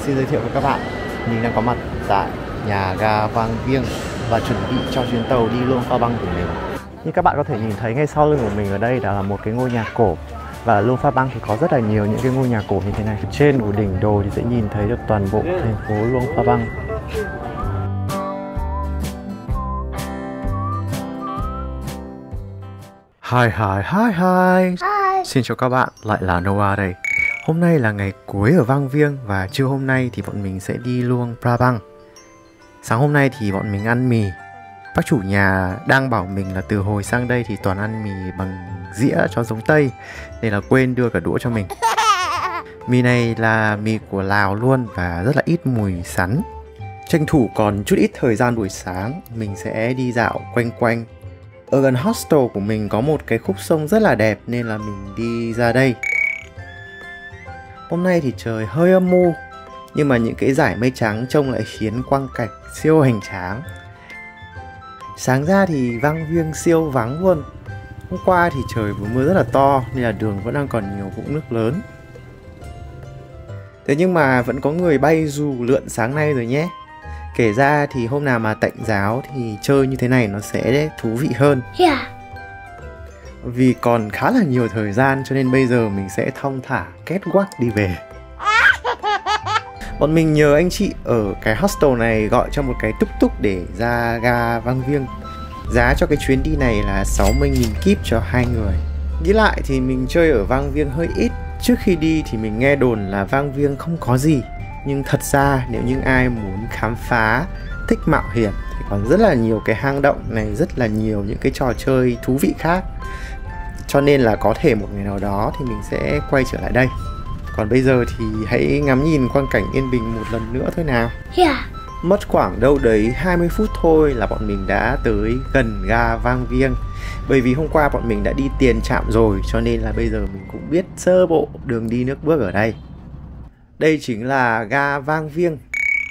xin giới thiệu với các bạn, mình đang có mặt tại nhà ga Vang Vieng và chuẩn bị cho chuyến tàu đi Luang Prabang của mình. Như các bạn có thể nhìn thấy ngay sau lưng của mình ở đây là một cái ngôi nhà cổ. Và Luang Prabang thì có rất là nhiều những cái ngôi nhà cổ như thế này. Trên của đỉnh đồi thì sẽ nhìn thấy được toàn bộ thành phố Luang Prabang. Hi. Xin chào các bạn, lại là Noah đây. Hôm nay là ngày cuối ở Vang Vieng và trưa hôm nay thì bọn mình sẽ đi Luang Prabang. Sáng hôm nay thì bọn mình ăn mì. Bác chủ nhà đang bảo mình là từ hồi sang đây thì toàn ăn mì bằng dĩa cho giống Tây, nên là quên đưa cả đũa cho mình. Mì này là mì của Lào luôn và rất là ít mùi sắn. Tranh thủ còn chút ít thời gian buổi sáng, mình sẽ đi dạo quanh quanh. Ở gần hostel của mình có một cái khúc sông rất là đẹp nên là mình đi ra đây. Hôm nay thì trời hơi âm u, nhưng mà những cái dải mây trắng trông lại khiến quang cảnh siêu hoành tráng. Sáng ra thì Vang Vieng siêu vắng luôn. Hôm qua thì trời vừa mưa rất là to nên là đường vẫn đang còn nhiều vũng nước lớn. Thế nhưng mà vẫn có người bay dù lượn sáng nay rồi nhé. Kể ra thì hôm nào mà tạnh giáo thì chơi như thế này nó sẽ thú vị hơn. Vì còn khá là nhiều thời gian cho nên bây giờ mình sẽ thong thả kết quắc đi về. Bọn mình nhờ anh chị ở cái hostel này gọi cho một cái túc túc để ra ga Vang Vieng. Giá cho cái chuyến đi này là 60.000 kíp cho 2 người. Nghĩ lại thì mình chơi ở Vang Vieng hơi ít. Trước khi đi thì mình nghe đồn là Vang Vieng không có gì. Nhưng thật ra nếu những ai muốn khám phá, thích mạo hiểm thì còn rất là nhiều cái hang động này, rất là nhiều những cái trò chơi thú vị khác. Cho nên là có thể một ngày nào đó thì mình sẽ quay trở lại đây. Còn bây giờ thì hãy ngắm nhìn quang cảnh yên bình một lần nữa thôi nào. Mất khoảng đâu đấy 20 phút thôi là bọn mình đã tới gần ga Vang Vieng. Bởi vì hôm qua bọn mình đã đi tiền trạm rồi, cho nên là bây giờ mình cũng biết sơ bộ đường đi nước bước ở đây. Đây chính là ga Vang Vieng.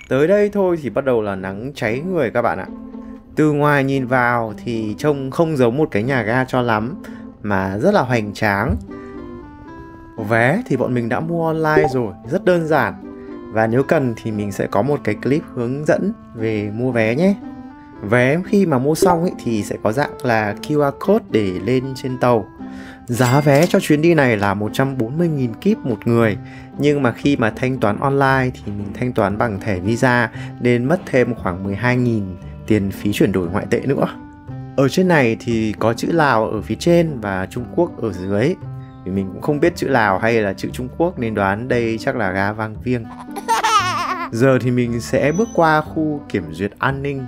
Tới đây thôi thì bắt đầu là nắng cháy người các bạn ạ. Từ ngoài nhìn vào thì trông không giống một cái nhà ga cho lắm, mà rất là hoành tráng. Vé thì bọn mình đã mua online rồi, rất đơn giản. Và nếu cần thì mình sẽ có một cái clip hướng dẫn về mua vé nhé. Vé khi mà mua xong thì sẽ có dạng là QR code để lên trên tàu. Giá vé cho chuyến đi này là 140.000 kíp một người. Nhưng mà khi mà thanh toán online thì mình thanh toán bằng thẻ Visa nên mất thêm khoảng 12.000 tiền phí chuyển đổi ngoại tệ nữa. Ở trên này thì có chữ Lào ở phía trên và Trung Quốc ở dưới. Vì mình cũng không biết chữ Lào hay là chữ Trung Quốc nên đoán đây chắc là ga Vang Vieng. Giờ thì mình sẽ bước qua khu kiểm duyệt an ninh.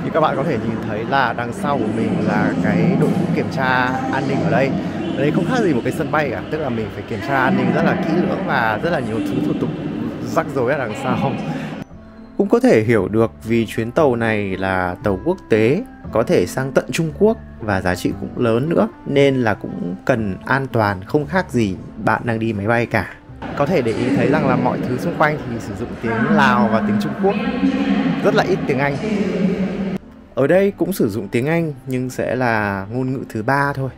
Như các bạn có thể nhìn thấy là đằng sau của mình là cái đội ngũ kiểm tra an ninh ở đây. Ở đây không khác gì một cái sân bay cả, tức là mình phải kiểm tra an ninh rất là kỹ lưỡng và rất là nhiều thứ thủ tục rắc rối ở đằng sau. Cũng có thể hiểu được vì chuyến tàu này là tàu quốc tế, có thể sang tận Trung Quốc và giá trị cũng lớn nữa, nên là cũng cần an toàn, không khác gì bạn đang đi máy bay cả. Có thể để ý thấy rằng là mọi thứ xung quanh thì sử dụng tiếng Lào và tiếng Trung Quốc, rất là ít tiếng Anh. Ở đây cũng sử dụng tiếng Anh nhưng sẽ là ngôn ngữ thứ ba thôi.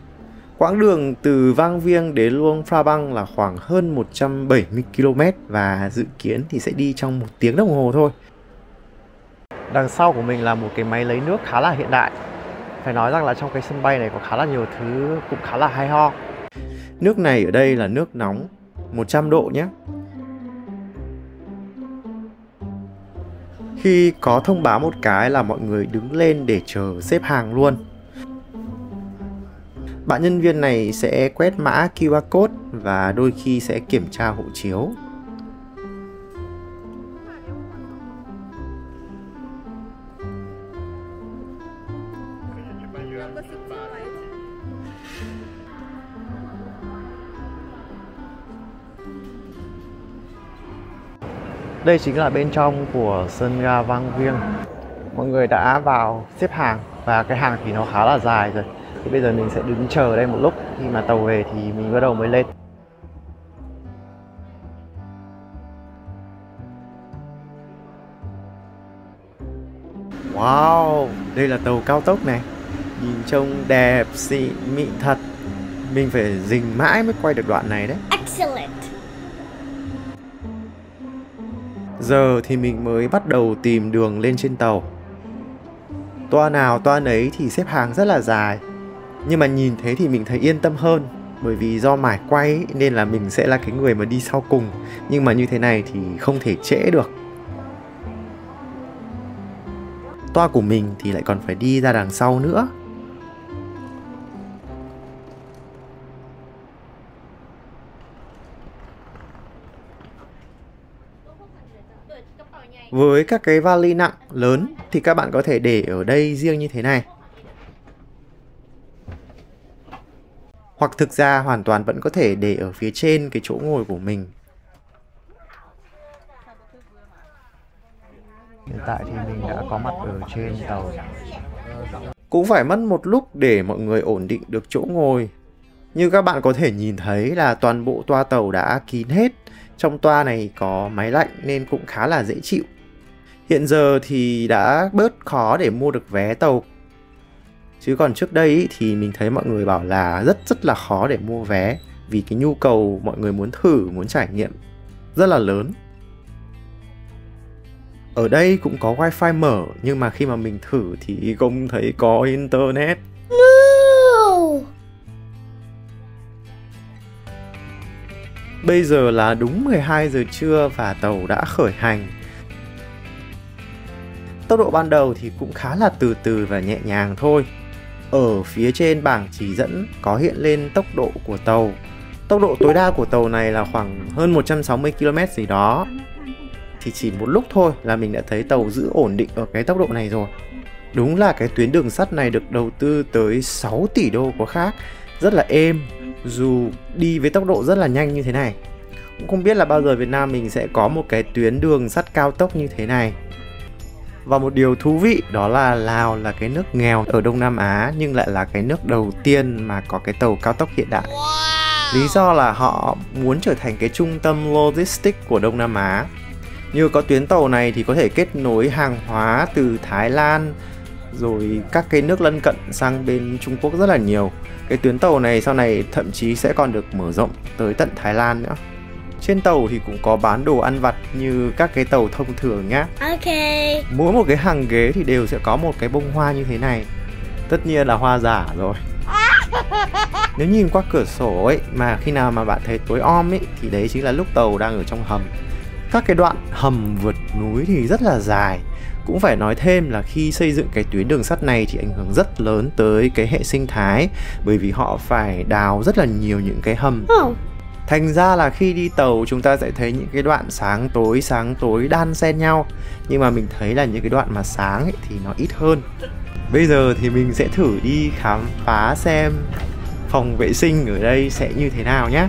Quãng đường từ Vang Vieng đến Luang Prabang là khoảng hơn 170 km và dự kiến thì sẽ đi trong 1 tiếng đồng hồ thôi. Đằng sau của mình là một cái máy lấy nước khá là hiện đại. Phải nói rằng là trong cái sân bay này có khá là nhiều thứ cũng khá là hay ho. Nước này ở đây là nước nóng 100 độ nhé. Khi có thông báo một cái là mọi người đứng lên để chờ xếp hàng luôn. Bạn nhân viên này sẽ quét mã QR code và đôi khi sẽ kiểm tra hộ chiếu. Đây chính là bên trong của sân ga Vang Vieng. Mọi người đã vào xếp hàng và cái hàng thì nó khá là dài rồi. Thì bây giờ mình sẽ đứng chờ đây một lúc, khi mà tàu về thì mình bắt đầu mới lên. Wow, đây là tàu cao tốc này. Nhìn trông đẹp xịn mịn thật. Mình phải dình mãi mới quay được đoạn này đấy. Excellent. Giờ thì mình mới bắt đầu tìm đường lên trên tàu. Toa nào toa nấy thì xếp hàng rất là dài. Nhưng mà nhìn thế thì mình thấy yên tâm hơn. Bởi vì do mải quay ấy, nên là mình sẽ là cái người mà đi sau cùng. Nhưng mà như thế này thì không thể trễ được. Toa của mình thì lại còn phải đi ra đằng sau nữa. Với các cái vali nặng lớn thì các bạn có thể để ở đây riêng như thế này. Hoặc thực ra hoàn toàn vẫn có thể để ở phía trên cái chỗ ngồi của mình. Hiện tại thì mình đã có mặt ở trên tàu. Cũng phải mất một lúc để mọi người ổn định được chỗ ngồi. Như các bạn có thể nhìn thấy là toàn bộ toa tàu đã kín hết. Trong toa này có máy lạnh nên cũng khá là dễ chịu. Hiện giờ thì đã bớt khó để mua được vé tàu. Chứ còn trước đây ý, thì mình thấy mọi người bảo là rất là khó để mua vé. Vì cái nhu cầu mọi người muốn thử, muốn trải nghiệm rất là lớn. Ở đây cũng có wifi mở, nhưng mà khi mà mình thử thì không thấy có internet. No. Bây giờ là đúng 12 giờ trưa và tàu đã khởi hành. Tốc độ ban đầu thì cũng khá là từ từ và nhẹ nhàng thôi. Ở phía trên bảng chỉ dẫn có hiện lên tốc độ của tàu. Tốc độ tối đa của tàu này là khoảng hơn 160 km gì đó. Thì chỉ một lúc thôi là mình đã thấy tàu giữ ổn định ở cái tốc độ này rồi. Đúng là cái tuyến đường sắt này được đầu tư tới 6 tỷ đô có khác. Rất là êm, dù đi với tốc độ rất là nhanh như thế này. Cũng không biết là bao giờ Việt Nam mình sẽ có một cái tuyến đường sắt cao tốc như thế này. Và một điều thú vị đó là Lào là cái nước nghèo ở Đông Nam Á nhưng lại là cái nước đầu tiên mà có cái tàu cao tốc hiện đại. Lý do là họ muốn trở thành cái trung tâm logistics của Đông Nam Á. Như có tuyến tàu này thì có thể kết nối hàng hóa từ Thái Lan rồi các cái nước lân cận sang bên Trung Quốc rất là nhiều. Cái tuyến tàu này sau này thậm chí sẽ còn được mở rộng tới tận Thái Lan nữa. Trên tàu thì cũng có bán đồ ăn vặt như các cái tàu thông thường nhá. Ok. Mỗi một cái hàng ghế thì đều sẽ có một cái bông hoa như thế này. Tất nhiên là hoa giả rồi. Nếu nhìn qua cửa sổ ấy mà khi nào mà bạn thấy tối om ấy thì đấy chính là lúc tàu đang ở trong hầm. Các cái đoạn hầm vượt núi thì rất là dài. Cũng phải nói thêm là khi xây dựng cái tuyến đường sắt này thì ảnh hưởng rất lớn tới cái hệ sinh thái. Bởi vì họ phải đào rất là nhiều những cái hầm. Thành ra là khi đi tàu chúng ta sẽ thấy những cái đoạn sáng tối đan xen nhau. Nhưng mà mình thấy là những cái đoạn mà sáng ấy thì nó ít hơn. Bây giờ thì mình sẽ thử đi khám phá xem phòng vệ sinh ở đây sẽ như thế nào nhé.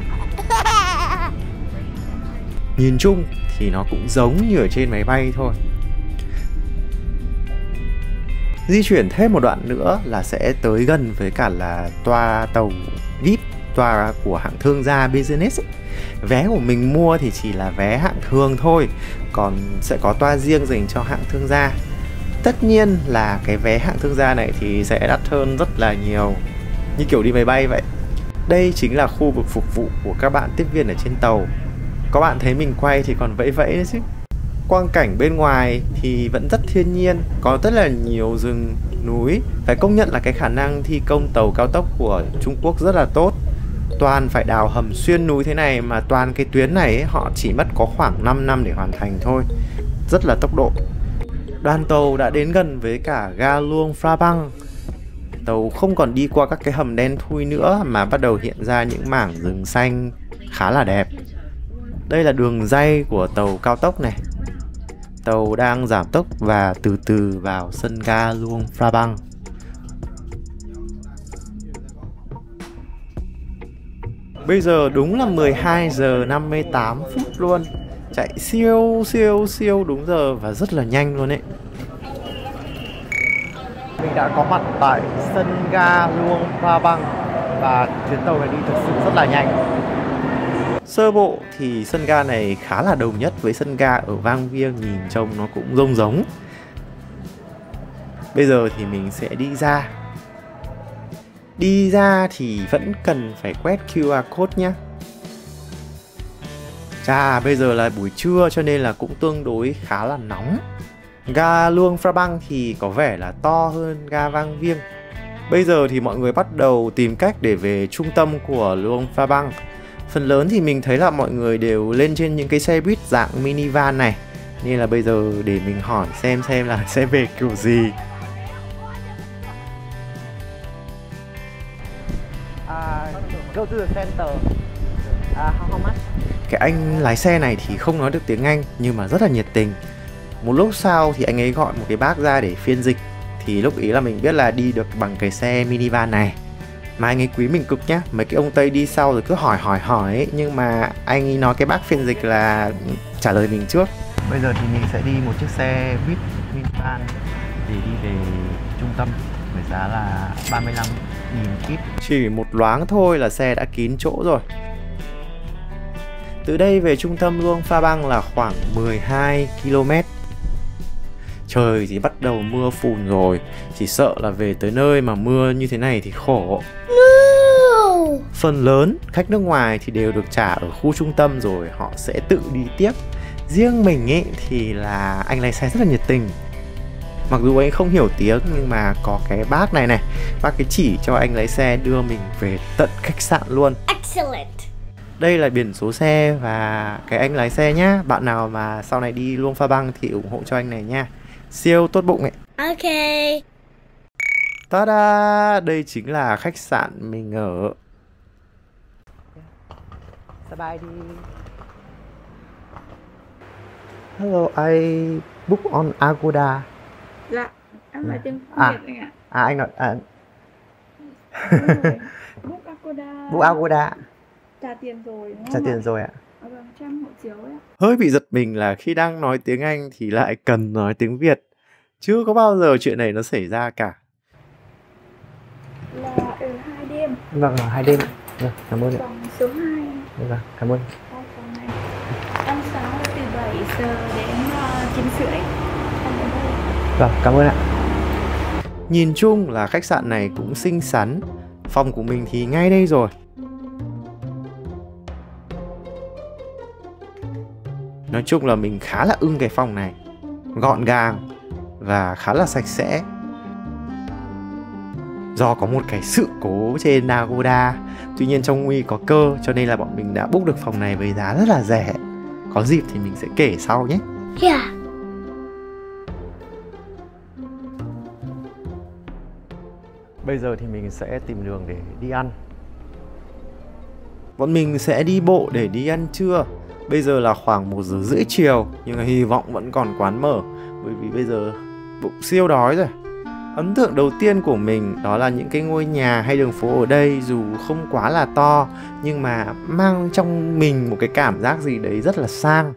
Nhìn chung thì nó cũng giống như ở trên máy bay thôi. Di chuyển thêm một đoạn nữa là sẽ tới gần với cả là toa tàu VIP, toa của hạng thương gia Business ấy. Vé của mình mua thì chỉ là vé hạng thường thôi, còn sẽ có toa riêng dành cho hạng thương gia. Tất nhiên là cái vé hạng thương gia này thì sẽ đắt hơn rất là nhiều, như kiểu đi máy bay vậy. Đây chính là khu vực phục vụ của các bạn tiếp viên ở trên tàu. Có bạn thấy mình quay thì còn vẫy vẫy đấy chứ. Quang cảnh bên ngoài thì vẫn rất thiên nhiên, có rất là nhiều rừng núi. Phải công nhận là cái khả năng thi công tàu cao tốc của Trung Quốc rất là tốt. Toàn phải đào hầm xuyên núi thế này mà toàn cái tuyến này ấy, họ chỉ mất có khoảng 5 năm để hoàn thành thôi. Rất là tốc độ. Đoàn tàu đã đến gần với cả ga Luang Prabang. Tàu không còn đi qua các cái hầm đen thui nữa mà bắt đầu hiện ra những mảng rừng xanh khá là đẹp. Đây là đường ray của tàu cao tốc này. Tàu đang giảm tốc và từ từ vào sân ga Luang Prabang. Bây giờ đúng là 12 giờ 58 phút luôn. Chạy siêu đúng giờ và rất là nhanh luôn ấy. Mình đã có mặt tại sân ga Luang Prabang và chuyến tàu này đi thực sự rất là nhanh. Sơ bộ thì sân ga này khá là đồng nhất với sân ga ở Vang Vieng, nhìn trông nó cũng giống. Bây giờ thì mình sẽ đi ra. Đi ra thì vẫn cần phải quét QR code nhé. Chà, bây giờ là buổi trưa cho nên là cũng tương đối khá là nóng. Ga Luang Prabang thì có vẻ là to hơn ga Vang Vieng. Bây giờ thì mọi người bắt đầu tìm cách để về trung tâm của Luang Prabang. Phần lớn thì mình thấy là mọi người đều lên trên những cái xe buýt dạng minivan này. Nên là bây giờ để mình hỏi xem là sẽ về kiểu gì. Go to the center. How much? Cái anh lái xe này thì không nói được tiếng Anh nhưng mà rất là nhiệt tình. Một lúc sau thì anh ấy gọi một cái bác ra để phiên dịch. Thì lúc ý là mình biết là đi được bằng cái xe minivan này. Mà anh ấy quý mình cực nhá. Mấy cái ông Tây đi sau rồi cứ hỏi ấy. Nhưng mà anh ấy nói cái bác phiên dịch là trả lời mình trước. Bây giờ thì mình sẽ đi một chiếc xe buýt minivan để đi về trung tâm với giá là 35.000 kip. Chỉ một loáng thôi là xe đã kín chỗ rồi. Từ đây về trung tâm Luang Prabang là khoảng 12 km. Trời thì bắt đầu mưa phùn rồi. Chỉ sợ là về tới nơi mà mưa như thế này thì khổ. No. Phần lớn khách nước ngoài thì đều được trả ở khu trung tâm rồi họ sẽ tự đi tiếp. Riêng mình ấy thì là anh lái xe rất là nhiệt tình. Mặc dù anh không hiểu tiếng nhưng mà có cái bác này, bác cái chỉ cho anh lái xe đưa mình về tận khách sạn luôn. Excellent. Đây là biển số xe và cái anh lái xe nhá. Bạn nào mà sau này đi Luang Prabang thì ủng hộ cho anh này nha. Siêu tốt bụng ấy. Ok. Ta-da! Đây chính là khách sạn mình ở. Bye đi. Hello, I book on Agoda. Dạ, em nói tiếng Việt anh ạ. Anh nói Book Agoda. book Agoda. Trả tiền rồi đúng không? Trả tiền rồi ạ. Vâng, cho em hộ chiếu ấy ạ. Hơi bị giật mình là khi đang nói tiếng Anh thì lại cần nói tiếng Việt. Chưa có bao giờ chuyện này nó xảy ra cả. Là ở 2 đêm. Vâng, 2 đêm. Vâng, cảm ơn ạ. Phòng số 2. Vâng, cảm ơn. Phòng này. Ăn sáng từ 7 giờ đến 9 rưỡi. Vâng, cảm ơn ạ. Nhìn chung là khách sạn này cũng xinh xắn. Phòng của mình thì ngay đây rồi. Nói chung là mình khá là ưng cái phòng này. Gọn gàng và khá là sạch sẽ. Do có một cái sự cố trên Agoda, tuy nhiên trong nguy có cơ cho nên là bọn mình đã book được phòng này với giá rất là rẻ. Có dịp thì mình sẽ kể sau nhé. Yeah. Bây giờ thì mình sẽ tìm đường để đi ăn. Bọn mình sẽ đi bộ để đi ăn trưa. Bây giờ là khoảng 1 giờ rưỡi chiều, nhưng mà hy vọng vẫn còn quán mở. Bởi vì bây giờ bụng siêu đói rồi. Ấn tượng đầu tiên của mình đó là những cái ngôi nhà hay đường phố ở đây dù không quá là to, nhưng mà mang trong mình một cái cảm giác gì đấy rất là sang.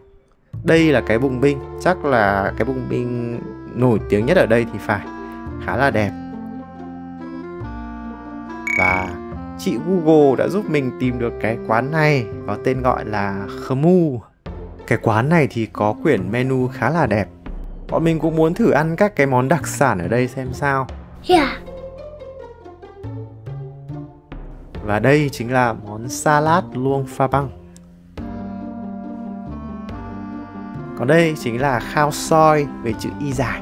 Đây là cái bùng binh, chắc là cái bùng binh nổi tiếng nhất ở đây thì phải. Khá là đẹp. Và chị Google đã giúp mình tìm được cái quán này, có tên gọi là Khmu. Cái quán này thì có quyển menu khá là đẹp. Bọn mình cũng muốn thử ăn các cái món đặc sản ở đây xem sao. Yeah. Và đây chính là món salad Luang Prabang. Còn đây chính là khao soi với chữ Y dài.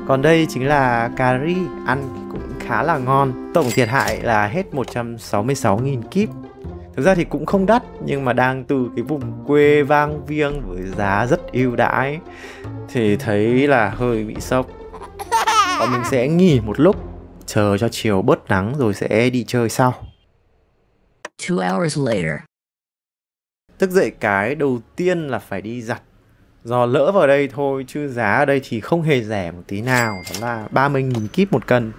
Còn đây chính là cà ri, ăn cũng khá là ngon. Tổng thiệt hại là hết 166.000 kip. Thực ra thì cũng không đắt, nhưng mà đang từ cái vùng quê Vang Vieng với giá rất ưu đãi thì thấy là hơi bị sốc. Bọn mình sẽ nghỉ một lúc, chờ cho chiều bớt nắng rồi sẽ đi chơi sau. 2 hours later. Thức dậy cái đầu tiên là phải đi giặt. Do lỡ vào đây thôi chứ giá ở đây thì không hề rẻ một tí nào. Đó là 30.000 kip một cân.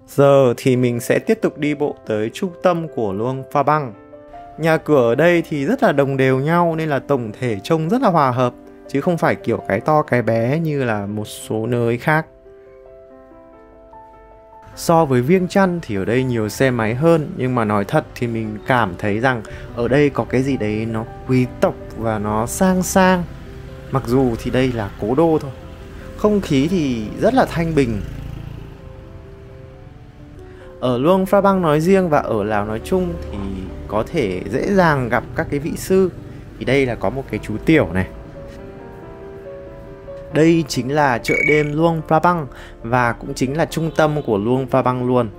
Giờ thì mình sẽ tiếp tục đi bộ tới trung tâm của Luang Prabang. Nhà cửa ở đây thì rất là đồng đều nhau nên là tổng thể trông rất là hòa hợp, chứ không phải kiểu cái to cái bé như là một số nơi khác. So với Viêng Chăn thì ở đây nhiều xe máy hơn, nhưng mà nói thật thì mình cảm thấy rằng ở đây có cái gì đấy nó quý tộc và nó sang sang. Mặc dù thì đây là cố đô thôi, Không khí thì rất là thanh bình. Ở Luang Prabang nói riêng và ở Lào nói chung thì có thể dễ dàng gặp các cái vị sư. Thì đây là có một cái chú tiểu này. Đây chính là chợ đêm Luang Prabang và cũng chính là trung tâm của Luang Prabang luôn.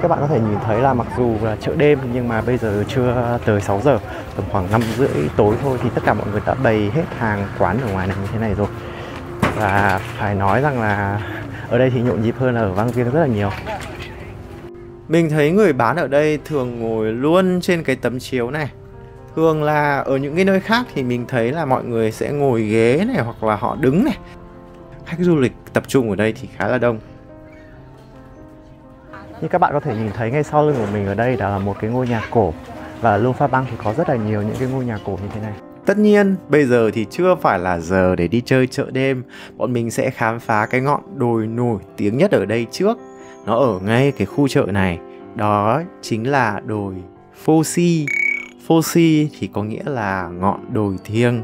Các bạn có thể nhìn thấy là mặc dù là chợ đêm nhưng mà bây giờ chưa tới 6 giờ, tầm khoảng 5 rưỡi tối thôi thì tất cả mọi người đã bày hết hàng quán ở ngoài này như thế này rồi. Và phải nói rằng là ở đây thì nhộn nhịp hơn là ở Vang Vieng rất là nhiều. Mình thấy người bán ở đây thường ngồi luôn trên cái tấm chiếu này. Thường là ở những cái nơi khác thì mình thấy là mọi người sẽ ngồi ghế này hoặc là họ đứng này. Khách du lịch tập trung ở đây thì khá là đông. Như các bạn có thể nhìn thấy ngay sau lưng của mình ở đây đó là một cái ngôi nhà cổ. Và ở Luang Prabang thì có rất là nhiều những cái ngôi nhà cổ như thế này. Tất nhiên bây giờ thì chưa phải là giờ để đi chơi chợ đêm. Bọn mình sẽ khám phá cái ngọn đồi nổi tiếng nhất ở đây trước. Nó ở ngay cái khu chợ này. Đó chính là đồi Pho Si. Pho Si thì có nghĩa là ngọn đồi thiêng.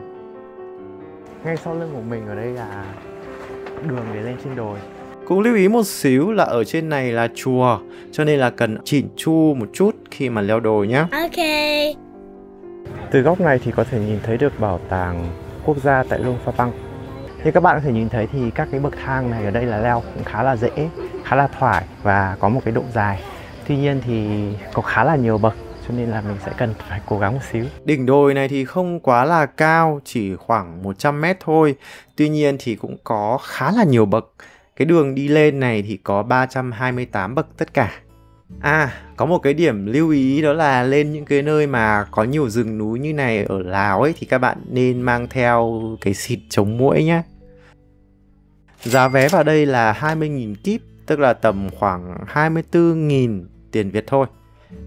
Ngay sau lưng của mình ở đây là đường để lên trên đồi. Cũng lưu ý một xíu là ở trên này là chùa, cho nên là cần chỉn chu một chút khi mà leo đồi nhé. Ok. Từ góc này thì có thể nhìn thấy được bảo tàng quốc gia tại Luang Prabang. Như các bạn có thể nhìn thấy thì các cái bậc thang này ở đây là leo cũng khá là dễ, khá là thoải và có một cái độ dài. Tuy nhiên thì có khá là nhiều bậc cho nên là mình sẽ cần phải cố gắng một xíu. Đỉnh đồi này thì không quá là cao, chỉ khoảng 100 mét thôi. Tuy nhiên thì cũng có khá là nhiều bậc. Cái đường đi lên này thì có 328 bậc tất cả. Có một cái điểm lưu ý đó là lên những cái nơi mà có nhiều rừng núi như này ở Lào ấy thì các bạn nên mang theo cái xịt chống muỗi nhé. Giá vé vào đây là 20.000 kíp, tức là tầm khoảng 24.000 tiền Việt thôi.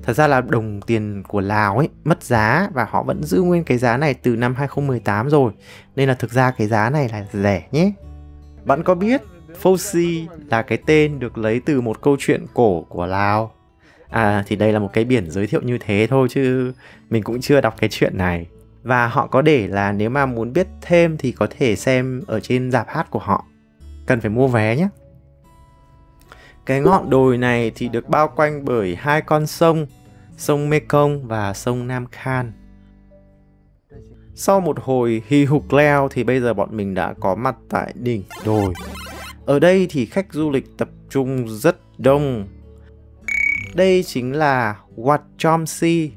Thật ra là đồng tiền của Lào ấy mất giá và họ vẫn giữ nguyên cái giá này từ năm 2018 rồi. Nên là thực ra cái giá này là rẻ nhé. Bạn có biết Pho Si là cái tên được lấy từ một câu chuyện cổ của Lào? Thì đây là một cái biển giới thiệu như thế thôi chứ mình cũng chưa đọc cái chuyện này. Và họ có để là nếu mà muốn biết thêm thì có thể xem ở trên rạp hát của họ. Cần phải mua vé nhé. Cái ngọn đồi này thì được bao quanh bởi hai con sông, sông Mekong và sông Nam Khan. Sau một hồi hì hục leo thì bây giờ bọn mình đã có mặt tại đỉnh đồi. Ở đây thì khách du lịch tập trung rất đông. Đây chính là Wat Chom Si,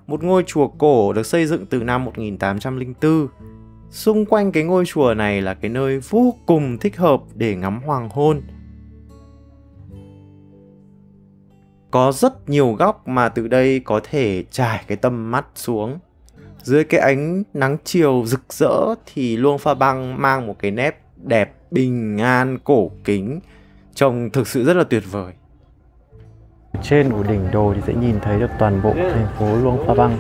một ngôi chùa cổ được xây dựng từ năm 1804. Xung quanh cái ngôi chùa này là cái nơi vô cùng thích hợp để ngắm hoàng hôn. Có rất nhiều góc mà từ đây có thể trải cái tầm mắt xuống. Dưới cái ánh nắng chiều rực rỡ thì Luang Prabang mang một cái nét đẹp bình an cổ kính, trông thực sự rất là tuyệt vời. Trên của đỉnh đồi thì sẽ nhìn thấy được toàn bộ thành phố Luang Prabang.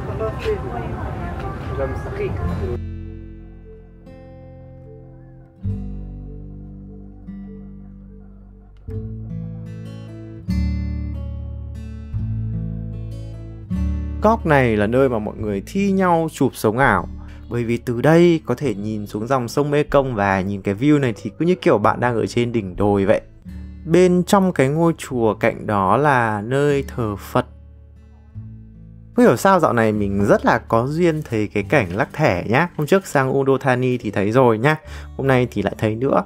Góc này là nơi mà mọi người thi nhau chụp sống ảo. Bởi vì từ đây có thể nhìn xuống dòng sông Mekong và nhìn cái view này thì cứ như kiểu bạn đang ở trên đỉnh đồi vậy. Bên trong cái ngôi chùa cạnh đó là nơi thờ Phật. Không hiểu sao dạo này mình rất là có duyên thấy cái cảnh lắc thẻ nhá. Hôm trước sang Udon Thani thì thấy rồi nhá. Hôm nay thì lại thấy nữa.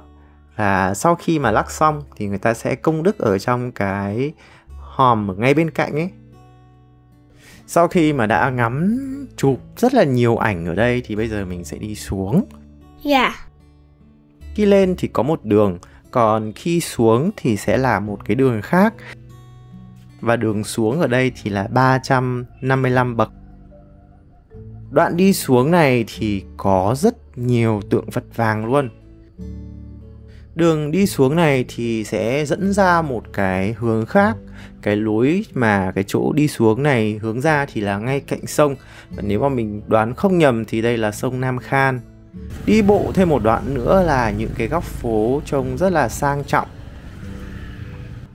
Và sau khi mà lắc xong thì người ta sẽ công đức ở trong cái hòm ở ngay bên cạnh ấy. Sau khi mà đã ngắm chụp rất là nhiều ảnh ở đây thì bây giờ mình sẽ đi xuống. Yeah. Khi lên thì có một đường, còn khi xuống thì sẽ là một cái đường khác. Và đường xuống ở đây thì là 355 bậc. Đoạn đi xuống này thì có rất nhiều tượng Phật vàng luôn. Đường đi xuống này thì sẽ dẫn ra một cái hướng khác. Cái lối mà cái chỗ đi xuống này hướng ra thì là ngay cạnh sông. Và nếu mà mình đoán không nhầm thì đây là sông Nam Khan. Đi bộ thêm một đoạn nữa là những cái góc phố trông rất là sang trọng.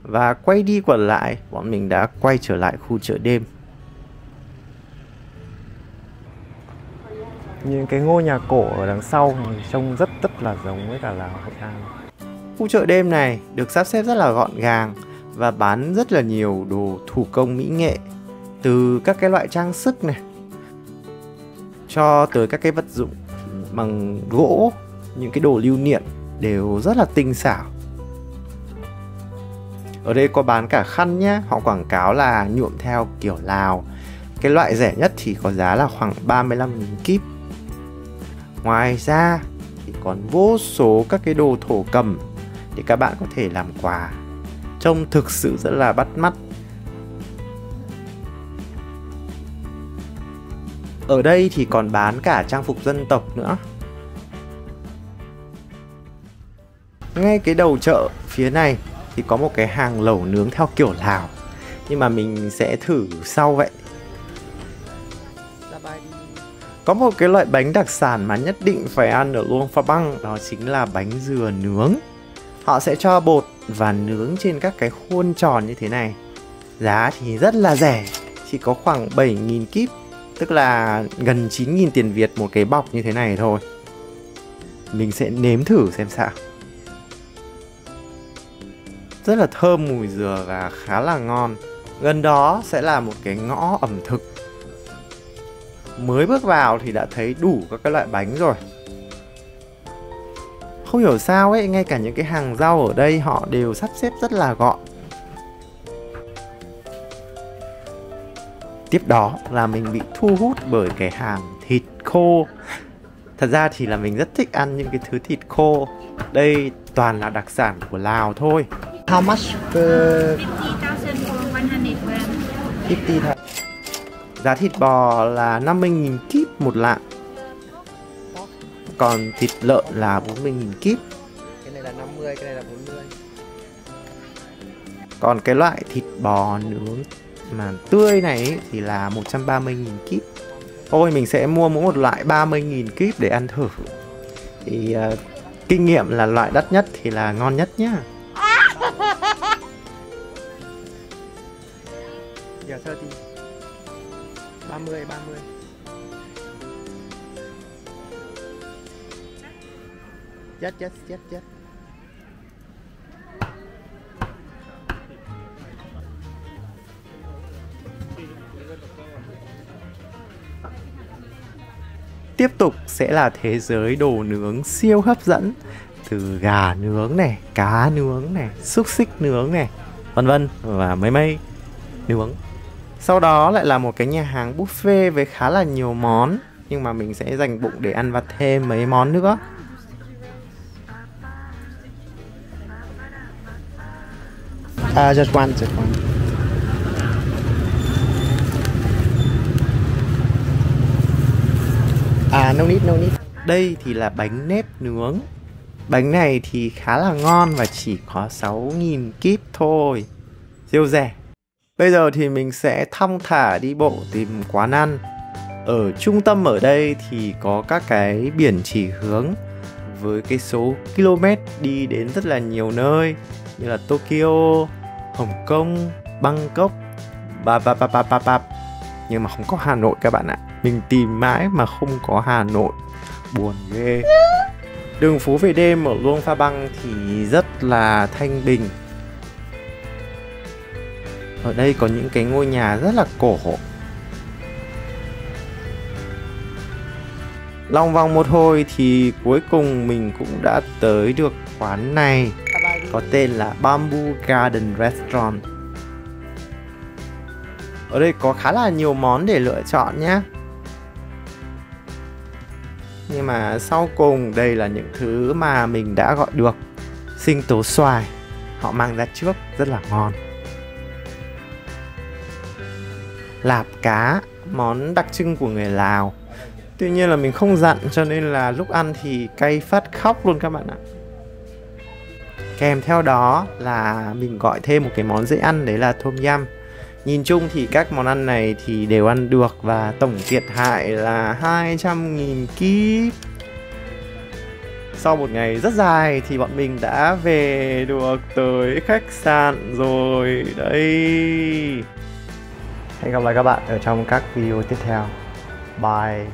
Và quay đi quẩn lại, bọn mình đã quay trở lại khu chợ đêm. Những cái ngôi nhà cổ ở đằng sau thì trông rất là giống với cả là Hội An. Khu chợ đêm này được sắp xếp rất là gọn gàng và bán rất là nhiều đồ thủ công mỹ nghệ, từ các cái loại trang sức này cho tới các cái vật dụng bằng gỗ, những cái đồ lưu niệm đều rất là tinh xảo. Ở đây có bán cả khăn nhé, họ quảng cáo là nhuộm theo kiểu Lào. Cái loại rẻ nhất thì có giá là khoảng 35.000 kíp. Ngoài ra thì còn vô số các cái đồ thổ cẩm để các bạn có thể làm quà. Trông thực sự rất là bắt mắt. Ở đây thì còn bán cả trang phục dân tộc nữa. Ngay cái đầu chợ phía này thì có một cái hàng lẩu nướng theo kiểu Lào, nhưng mà mình sẽ thử sau vậy. Có một cái loại bánh đặc sản mà nhất định phải ăn ở Luang Prabang, đó chính là bánh dừa nướng. Họ sẽ cho bột và nướng trên các cái khuôn tròn như thế này. Giá thì rất là rẻ, chỉ có khoảng 7.000 kíp, tức là gần 9.000 tiền Việt một cái bọc như thế này thôi. Mình sẽ nếm thử xem sao. Rất là thơm mùi dừa và khá là ngon. Gần đó sẽ là một cái ngõ ẩm thực. Mới bước vào thì đã thấy đủ các cái loại bánh rồi. Không hiểu sao ấy, ngay cả những cái hàng rau ở đây họ đều sắp xếp rất là gọn. Tiếp đó là mình bị thu hút bởi cái hàng thịt khô. Thật ra thì là mình rất thích ăn những cái thứ thịt khô. Đây toàn là đặc sản của Lào thôi. How much per 50,000 for 100 gram. 50 thôi. Giá thịt bò là 50.000 kíp một lạng. Còn thịt lợn là 40.000 kíp. Cái này là 50, cái này là 40. Còn cái loại thịt bò nướng mà tươi này ấy, thì là 130.000 kíp. Thôi mình sẽ mua mỗi một loại 30.000 kíp để ăn thử. Thì kinh nghiệm là loại đắt nhất thì là ngon nhất nhá. Giờ thơ thì 30. Yes. Tiếp tục sẽ là thế giới đồ nướng siêu hấp dẫn. Từ gà nướng này, cá nướng này, xúc xích nướng này, vân vân và mấy nướng. Sau đó lại là một cái nhà hàng buffet với khá là nhiều món, nhưng mà mình sẽ dành bụng để ăn vặt thêm mấy món nữa. Just one. No need. Đây thì là bánh nếp nướng. Bánh này thì khá là ngon và chỉ có 6.000 kíp thôi. Siêu rẻ. Bây giờ thì mình sẽ thong thả đi bộ tìm quán ăn. Ở trung tâm ở đây thì có các cái biển chỉ hướng với cái số km đi đến rất là nhiều nơi, như là Tokyo, Hồng Kông, Bangkok, nhưng mà không có Hà Nội các bạn ạ. Mình tìm mãi mà không có Hà Nội, buồn ghê. Đường phố về đêm ở Luang Prabang thì rất là thanh bình. Ở đây có những cái ngôi nhà rất là cổ. Lòng vòng một hồi thì cuối cùng mình cũng đã tới được quán này, có tên là Bamboo Garden Restaurant. Ở đây có khá là nhiều món để lựa chọn nhé. Nhưng mà sau cùng đây là những thứ mà mình đã gọi được. Sinh tố xoài, họ mang ra trước, rất là ngon. Lạp cá, món đặc trưng của người Lào. Tuy nhiên là mình không dặn cho nên là lúc ăn thì cay phát khóc luôn các bạn ạ. Kèm theo đó là mình gọi thêm một cái món dễ ăn, đấy là Tom Yum. Nhìn chung thì các món ăn này thì đều ăn được và tổng thiệt hại là 200.000 kíp. Sau một ngày rất dài thì bọn mình đã về được tới khách sạn rồi đây. Hẹn gặp lại các bạn ở trong các video tiếp theo. Bye.